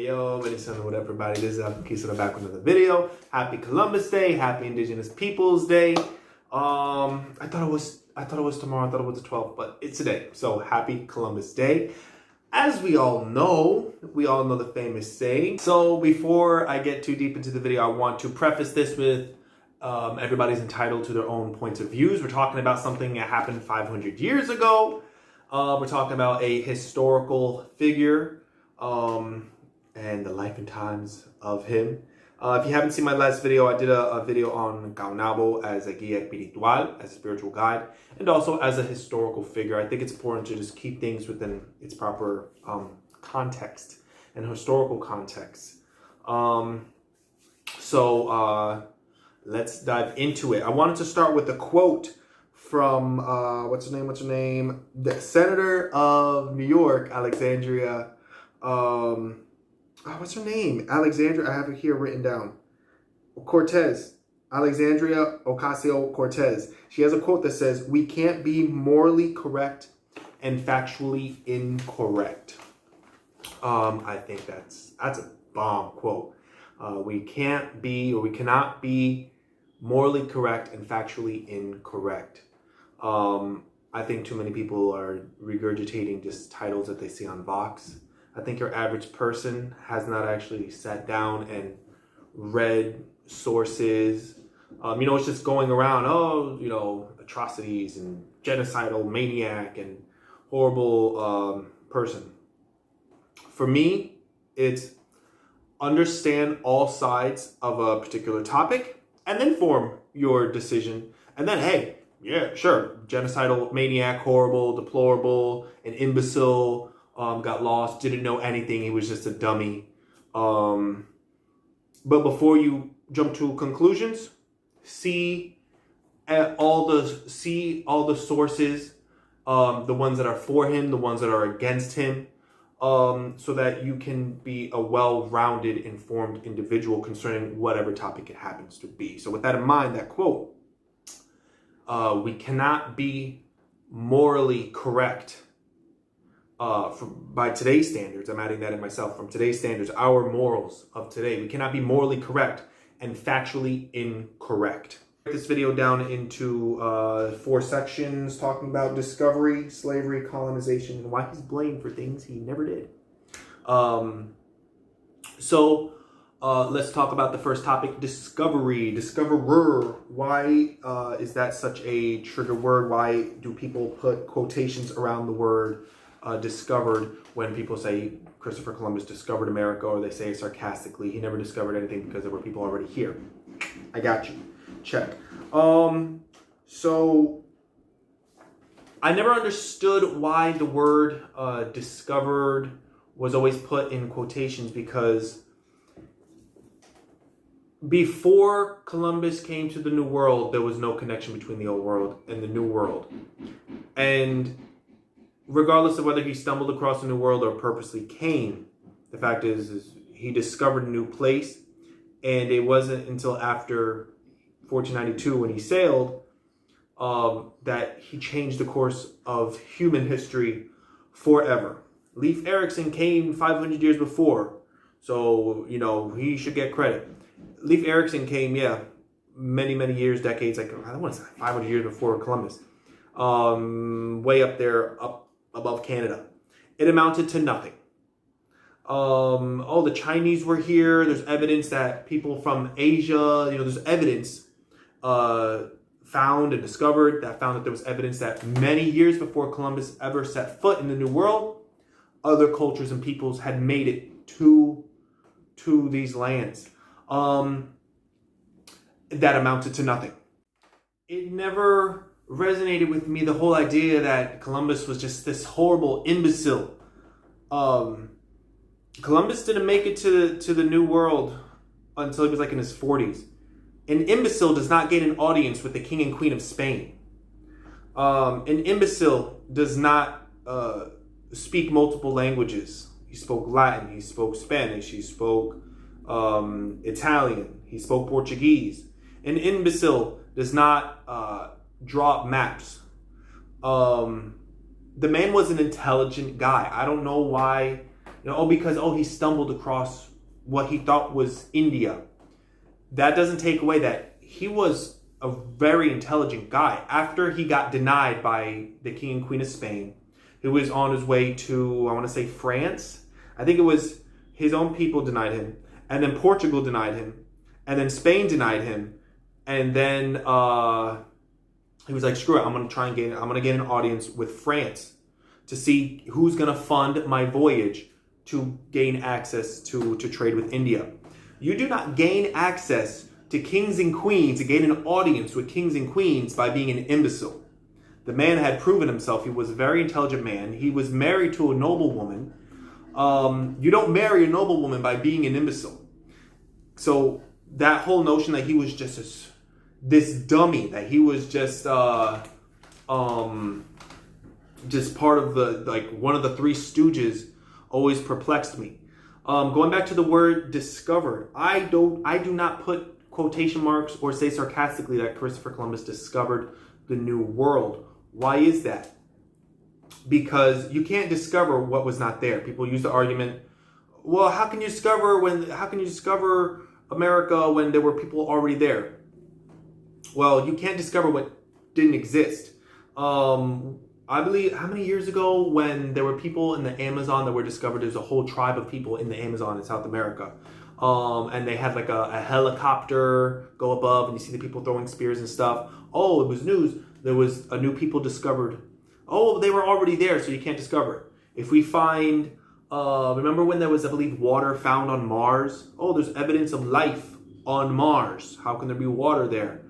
Yo, what up, everybody? This is Keith back with another video. Happy Columbus Day, happy Indigenous Peoples Day. I thought it was tomorrow, I thought it was the 12th, but it's today. So happy Columbus Day. As we all know the famous saying. So before I get too deep into the video, I want to preface this with everybody's entitled to their own points of views. We're talking about something that happened 500 years ago. We're talking about a historical figure and the life and times of him. If you haven't seen my last video, I did a video on Novo as a guía espiritual, as a spiritual guide, and also as a historical figure. I think it's important to just keep things within its proper context and historical context. Let's dive into it. I wanted to start with a quote from, what's her name? The Senator of New York, Alexandria. What's her name? Alexandria, I have it here written down. Cortez. Alexandria Ocasio-Cortez. She has a quote that says, "We can't be morally correct and factually incorrect." I think that's a bomb quote. We cannot be morally correct and factually incorrect. I think too many people are regurgitating just titles that they see on Vox. I think your average person has not actually sat down and read sources. It's just going around, atrocities and genocidal maniac and horrible person. For me, it's understand all sides of a particular topic and then form your decision. And then, hey, yeah, sure, genocidal maniac, horrible, deplorable, an imbecile, got lost, didn't know anything, he was just a dummy. But before you jump to conclusions, see all the sources, the ones that are for him, the ones that are against him, so that you can be a well-rounded, informed individual concerning whatever topic it happens to be. So with that in mind, that quote, we cannot be morally correct by today's standards. I'm adding that in myself. From today's standards, our morals of today, we cannot be morally correct and factually incorrect. Break this video down into 4 sections talking about discovery, slavery, colonization, and why he's blamed for things he never did. Let's talk about the first topic, discovery, discoverer. Why is that such a trigger word? Why do people put quotations around the word discovered when people say Christopher Columbus discovered America, or they say sarcastically, he never discovered anything because there were people already here? I got you. Check. So I never understood why the word discovered was always put in quotations, because before Columbus came to the New World, there was no connection between the Old World and the New World. And regardless of whether he stumbled across the New World or purposely came, the fact is he discovered a new place. And it wasn't until after 1492, when he sailed, that he changed the course of human history forever. Leif Erikson came 500 years before, so, he should get credit. Leif Erikson came, many years, decades, I don't want to say 500 years before Columbus. Way up there, up above Canada. It amounted to nothing. The Chinese were here. There's evidence that people from Asia, there's evidence found and discovered that found that there was evidence that many years before Columbus ever set foot in the New World, other cultures and peoples had made it to these lands. That amounted to nothing. It never resonated with me, the whole idea that Columbus was just this horrible imbecile. Columbus didn't make it to the New World until he was in his 40s. An imbecile does not gain an audience with the King and Queen of Spain. An imbecile does not speak multiple languages. He spoke Latin, he spoke Spanish, he spoke Italian, he spoke Portuguese. An imbecile does not draw up maps. The man was an intelligent guy. I don't know why because he stumbled across what he thought was India. That doesn't take away that he was a very intelligent guy. After he got denied by the king and queen of Spain, he was on his way to, I want to say, France. I think it was his own people denied him, and then Portugal denied him, and then Spain denied him, and then he was like, screw it, I'm gonna get an audience with France to see who's gonna fund my voyage to gain access to trade with India. You do not gain access to kings and queens, to gain an audience with kings and queens by being an imbecile. The man had proven himself. He was a very intelligent man. He was married to a noble woman. You don't marry a noble woman by being an imbecile. So that whole notion that he was just this dummy, that he was just part of the, one of the three stooges, always perplexed me. Going back to the word discovered, I do not put quotation marks or say sarcastically that Christopher Columbus discovered the New World. Why is that? Because you can't discover what was not there. People use the argument, well, how can you discover America when there were people already there? Well, you can't discover what didn't exist. I believe, how many years ago when there were people in the Amazon that were discovered, there's a whole tribe of people in the Amazon in South America. And they had like a helicopter go above, and you see the people throwing spears and stuff. Oh, it was news. There was a new people discovered. Oh, they were already there, so you can't discover it. If we find, remember when there was, I believe, water found on Mars? Oh, there's evidence of life on Mars. How can there be water there?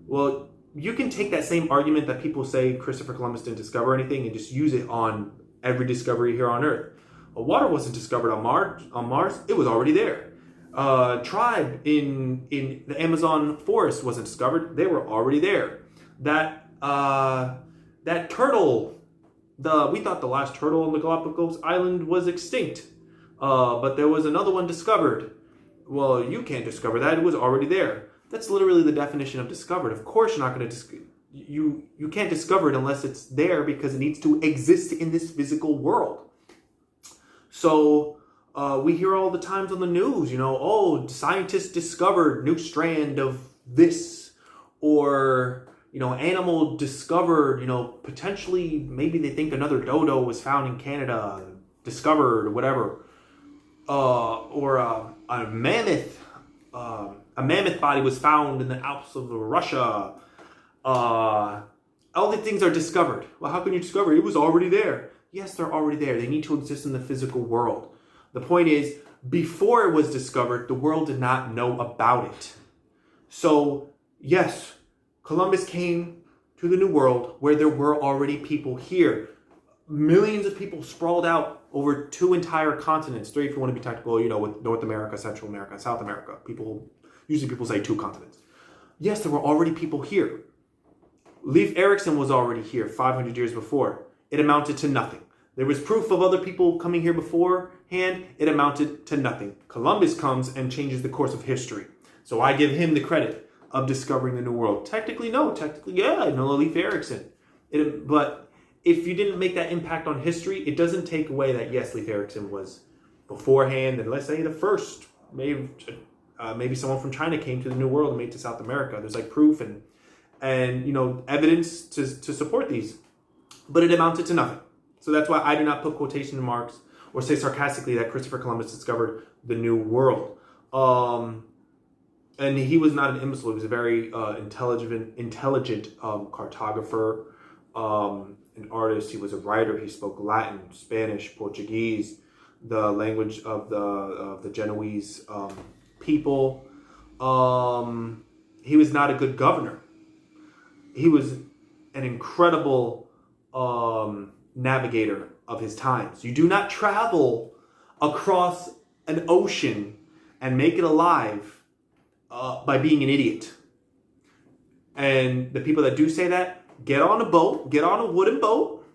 Well, you can take that same argument that people say Christopher Columbus didn't discover anything and just use it on every discovery here on Earth. Well, water wasn't discovered on Mars. It was already there. Tribe in the Amazon forest wasn't discovered. They were already there. That turtle, we thought the last turtle on the Galapagos Island was extinct. But there was another one discovered. Well, you can't discover that. It was already there. That's literally the definition of discovered. Of course you're not going to you can't discover it unless it's there, because it needs to exist in this physical world. So we hear all the times on the news, oh, scientists discovered new strand of this, or animal discovered, potentially, maybe they think another dodo was found in Canada, discovered, or whatever, or a mammoth. A mammoth body was found in the Alps of Russia. All the things are discovered. Well, how can you discover it? It was already there. Yes, they're already there. They need to exist in the physical world. The point is, before it was discovered, the world did not know about it. So, yes, Columbus came to the New World where there were already people here. Millions of people sprawled out over 2 entire continents. 3 if you want to be technical, with North America, Central America, and South America. Usually people say 2 continents. Yes, there were already people here. Leif Erikson was already here 500 years before. It amounted to nothing. There was proof of other people coming here beforehand. It amounted to nothing. Columbus comes and changes the course of history. So I give him the credit of discovering the New World. Technically, no. Technically, yeah, I know Leif Erikson. But if you didn't make that impact on history, it doesn't take away that, yes, Leif Erikson was beforehand, and let's say the first. Maybe someone from China came to the New World and made it to South America. There's proof and evidence to support these. But it amounted to nothing. So that's why I do not put quotation marks or say sarcastically that Christopher Columbus discovered the New World. And he was not an imbecile. He was a very intelligent cartographer, an artist. He was a writer. He spoke Latin, Spanish, Portuguese, the language of the Genoese people. He was not a good governor. He was an incredible navigator of his times. You do not travel across an ocean and make it alive by being an idiot. And the people that do say that, get on a boat, get on a wooden boat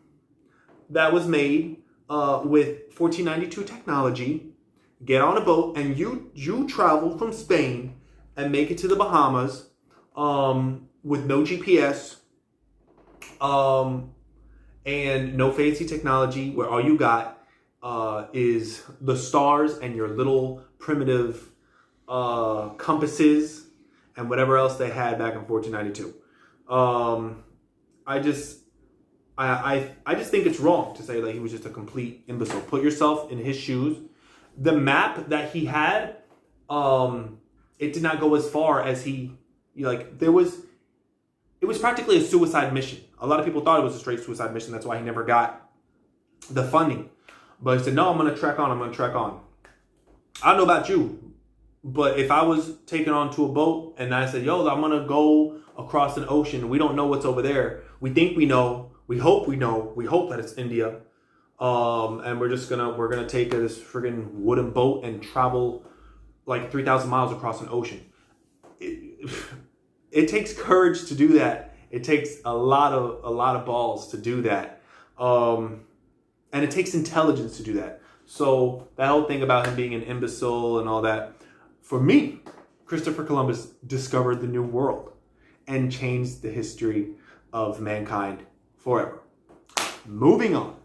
that was made with 1492 technology. Get on a boat and you travel from Spain and make it to the Bahamas with no GPS and no fancy technology, where all you got is the stars and your little primitive compasses and whatever else they had back in 1492. I just think it's wrong to say that he was just a complete imbecile. Put yourself in his shoes. The map that he had, it did not go as far as it was practically a suicide mission. A lot of people thought it was a straight suicide mission. That's why he never got the funding. But he said, no, I'm going to trek on. I don't know about you, but if I was taken onto a boat and I said, yo, I'm going to go across an ocean, we don't know what's over there. We think we know. We hope we know. We hope that it's India. And we're going to take this friggin' wooden boat and travel like 3,000 miles across an ocean. It takes courage to do that. It takes a lot of balls to do that. And it takes intelligence to do that. So that whole thing about him being an imbecile and all that, for me, Christopher Columbus discovered the New World and changed the history of mankind forever. Moving on.